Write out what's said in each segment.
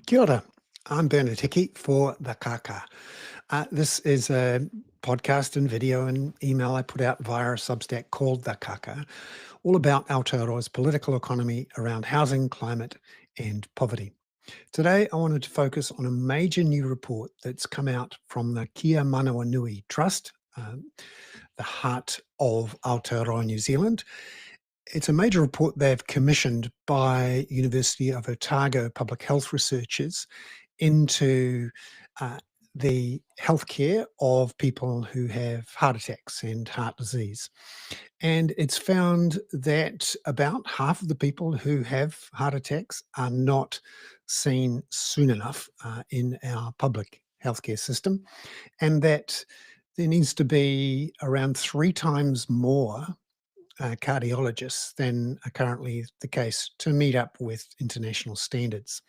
Kia ora. I'm Bernard Hickey for The Kaka. This is a podcast and video and email I put out via a Substack called The Kaka, all about Aotearoa's political economy around housing, climate, and poverty. Today, I wanted to focus on a major new report that's come out from the Kia Manawanui Trust, the heart of Aotearoa, New Zealand. It's a major report they've commissioned by University of Otago public health researchers into uh, the healthcare of people who have heart attacks and heart disease. And it's found that about half of the people who have heart attacks are not seen soon enough in our public healthcare system, and that there needs to be around 3 times more cardiologists than are currently the case to meet up with international standards.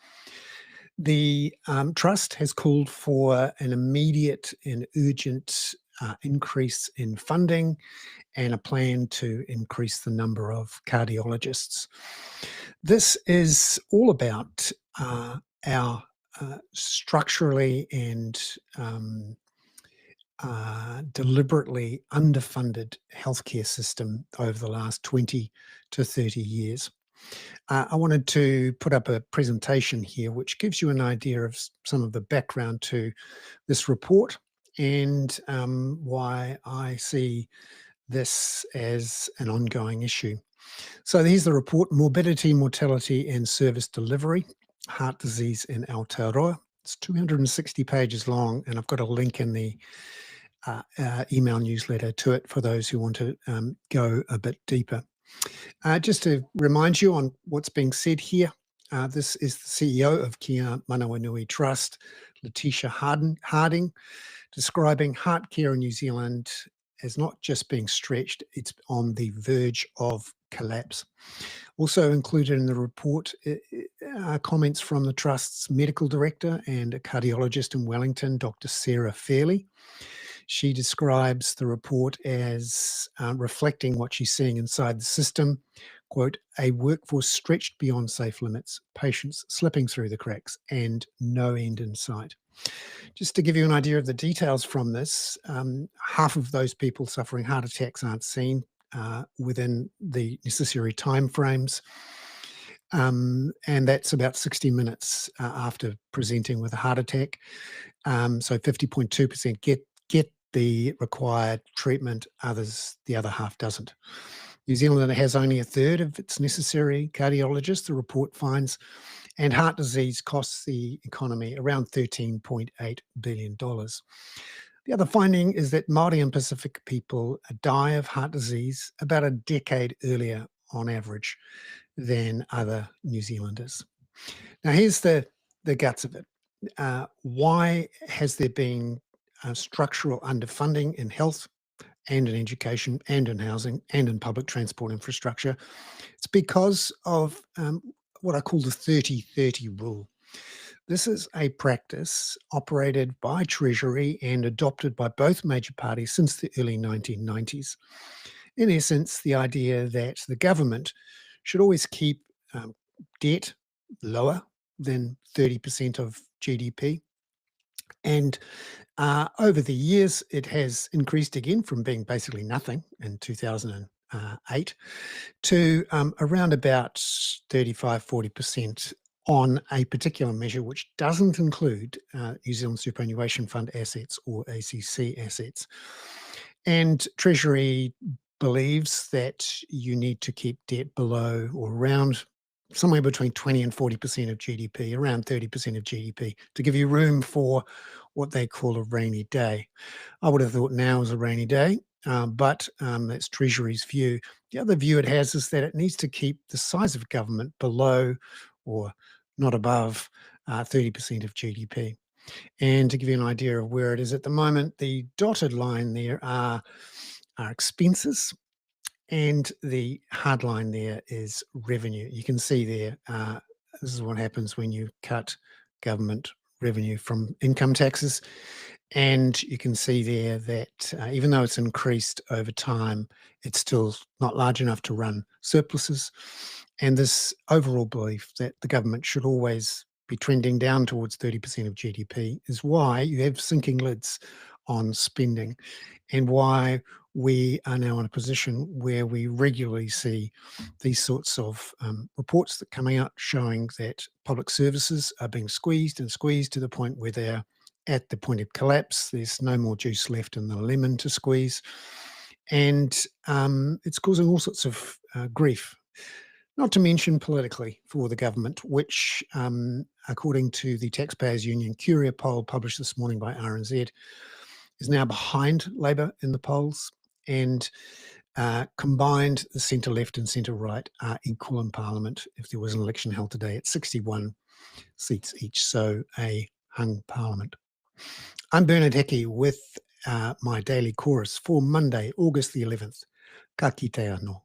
The trust has called for an immediate and urgent increase in funding and a plan to increase the number of cardiologists. This is all about our structurally and deliberately underfunded healthcare system over the last 20 to 30 years. I wanted to put up a presentation here which gives you an idea of some of the background to this report and why I see this as an ongoing issue. So here's the report: Morbidity, Mortality and Service Delivery, Heart Disease in Aotearoa. It's 260 pages long, and I've got a link in the email newsletter to it for those who want to go a bit deeper. Just to remind you on what's being said here, this is the CEO of Kia Manawanui Trust, Letitia Harding, describing heart care in New Zealand as not just being stretched, it's on the verge of collapse. Also included in the report are comments from the Trust's medical director and a cardiologist in Wellington, Dr. Sarah Fairley. She describes the report as reflecting what she's seeing inside the system. Quote, a workforce stretched beyond safe limits, patients slipping through the cracks, and no end in sight. Just to give you an idea of the details from this, half of those people suffering heart attacks aren't seen within the necessary timeframes. And that's about 60 minutes after presenting with a heart attack. So 50.2% get the required treatment, the other half doesn't. New Zealand has only a third of its necessary cardiologists, the report finds, and heart disease costs the economy around $13.8 billion. The other finding is that Māori and Pacific people die of heart disease about a decade earlier on average than other New Zealanders. Now, here's the guts of it. Why has there been structural underfunding in health and in education and in housing and in public transport infrastructure? It's because of what I call the 30-30 rule. This is a practice operated by Treasury and adopted by both major parties since the early 1990s. In essence, the idea that the government should always keep debt lower than 30% of GDP. And over the years, it has increased again from being basically nothing in 2008 to around about 35-40% on a particular measure, which doesn't include New Zealand Superannuation Fund assets or ACC assets. And Treasury believes that you need to keep debt below or around somewhere between 20 and 40% of GDP, around 30% of GDP, to give you room for what they call a rainy day. I would have thought now is a rainy day, but that's Treasury's view. The other view it has is that it needs to keep the size of government below or not above 30% of GDP. And to give you an idea of where it is at the moment, the dotted line there are expenses, and the hard line there is revenue. You can see there, this is what happens when you cut government revenue from income taxes. And you can see there that even though it's increased over time, it's still not large enough to run surpluses. And this overall belief that the government should always be trending down towards 30% of GDP is why you have sinking lids on spending, and why we are now in a position where we regularly see these sorts of reports that come out showing that public services are being squeezed and squeezed to the point where they're at the point of collapse. There's no more juice left in the lemon to squeeze. And it's causing all sorts of grief, not to mention politically for the government, which, according to the Taxpayers Union Curia poll published this morning by RNZ, is now behind Labor in the polls, and combined, the centre-left and centre-right are equal in Parliament if there was an election held today at 61 seats each, so a hung Parliament. I'm Bernard Hickey with my daily chorus for Monday, August the 11th. Ka kite anō.